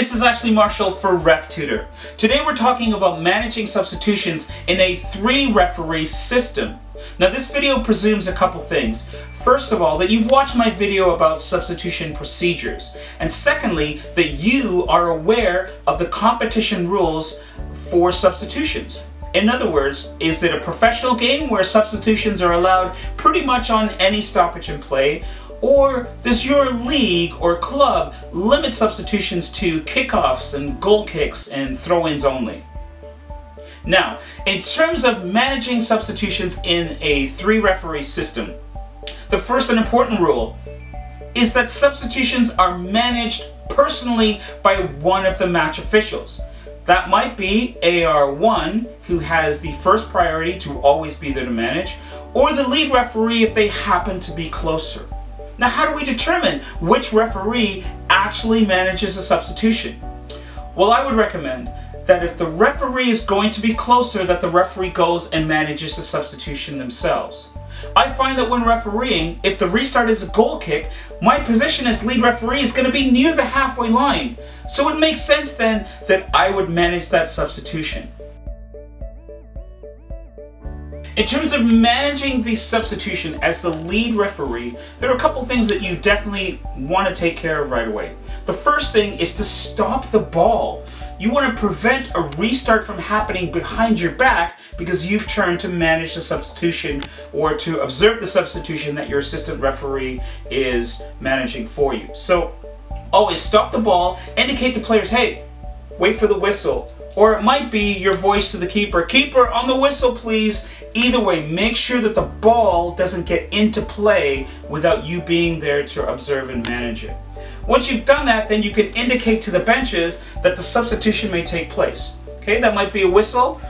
this is Ashley Marshall for Ref Tutor. Today we're talking about managing substitutions in a 3-referee system. Now this video presumes a couple things. First of all, that you've watched my video about substitution procedures. And secondly, that you are aware of the competition rules for substitutions. In other words, is it a professional game where substitutions are allowed pretty much on any stoppage in play? Or does your league or club limit substitutions to kickoffs and goal kicks and throw-ins only? Now, in terms of managing substitutions in a 3-referee system, the first and important rule is that substitutions are managed personally by one of the match officials. That might be AR1, who has the first priority to always be there to manage, or the lead referee if they happen to be closer. Now, how do we determine which referee actually manages a substitution? Well, I would recommend that if the referee is going to be closer, that the referee goes and manages the substitution themselves. I find that when refereeing, if the restart is a goal kick, my position as lead referee is going to be near the halfway line. So it makes sense then that I would manage that substitution. In terms of managing the substitution as the lead referee, there are a couple things that you definitely want to take care of right away. The first thing is to stop the ball. You want to prevent a restart from happening behind your back because you've turned to manage the substitution or to observe the substitution that your assistant referee is managing for you. So always stop the ball, indicate to players, hey, wait for the whistle. Or it might be your voice to the keeper, keeper, on the whistle please. Either way, make sure that the ball doesn't get into play without you being there to observe and manage it. Once you've done that, then you can indicate to the benches that the substitution may take place. Okay, that might be a whistle.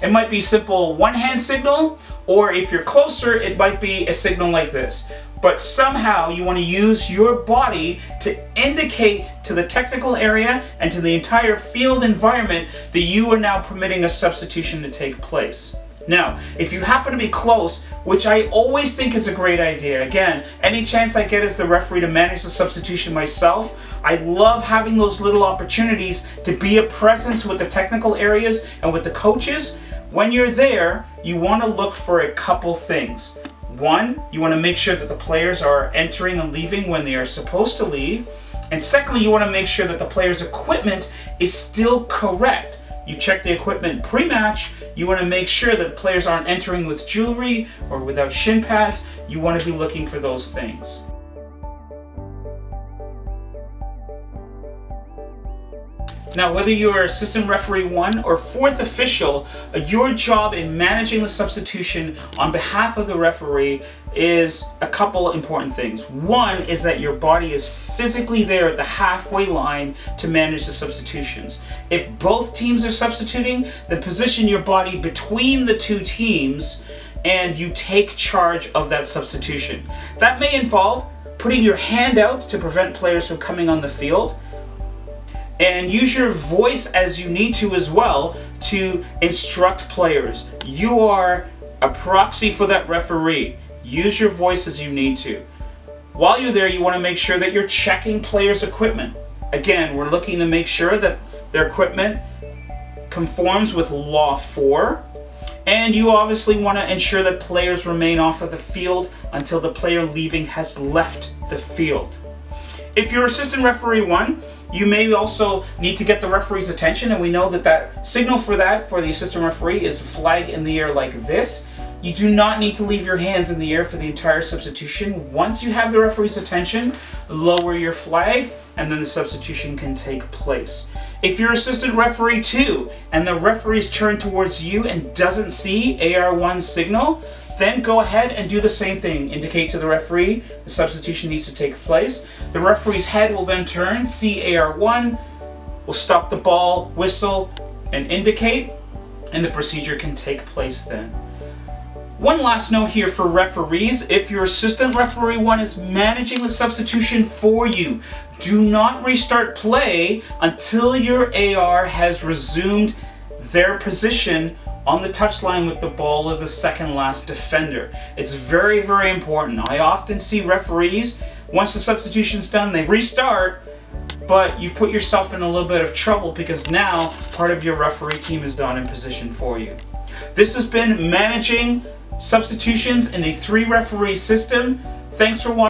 It might be simple one-hand signal, or if you're closer, it might be a signal like this. But somehow you want to use your body to indicate to the technical area and to the entire field environment that you are now permitting a substitution to take place. Now, if you happen to be close, which I always think is a great idea, again, any chance I get as the referee to manage the substitution myself, I love having those little opportunities to be a presence with the technical areas and with the coaches. When you're there, you want to look for a couple things. One, you want to make sure that the players are entering and leaving when they are supposed to leave. And secondly, you want to make sure that the player's equipment is still correct. You check the equipment pre-match. You want to make sure that players aren't entering with jewelry or without shin pads. You want to be looking for those things. Now, whether you're assistant referee 1 or 4th official, your job in managing the substitution on behalf of the referee is a couple important things. One is that your body is physically there at the halfway line to manage the substitutions. If both teams are substituting, then position your body between the two teams and you take charge of that substitution. That may involve putting your hand out to prevent players from coming on the field. And use your voice as you need to as well to instruct players. You are a proxy for that referee. Use your voice as you need to. While you're there, you want to make sure that you're checking players' equipment. Again, we're looking to make sure that their equipment conforms with Law 4. And you obviously want to ensure that players remain off of the field until the player leaving has left the field. If you're assistant referee 1, you may also need to get the referee's attention, and we know that that signal for that for the assistant referee is a flag in the air like this. You do not need to leave your hands in the air for the entire substitution. Once you have the referee's attention, lower your flag and then the substitution can take place. If you're assistant referee 2 and the referee's turned towards you and doesn't see AR1 signal, then go ahead and do the same thing. Indicate to the referee the substitution needs to take place. The referee's head will then turn, see AR1, will stop the ball, whistle, and indicate, and the procedure can take place then. One last note here for referees. If your assistant referee 1 is managing the substitution for you, do not restart play until your AR has resumed their position on the touchline with the ball of the second last defender. It's very, very important. I often see referees Once the substitution's done, they restart, but you've put yourself in a little bit of trouble because now part of your referee team is done in position for you. This has been managing substitutions in a 3-referee system. Thanks for watching.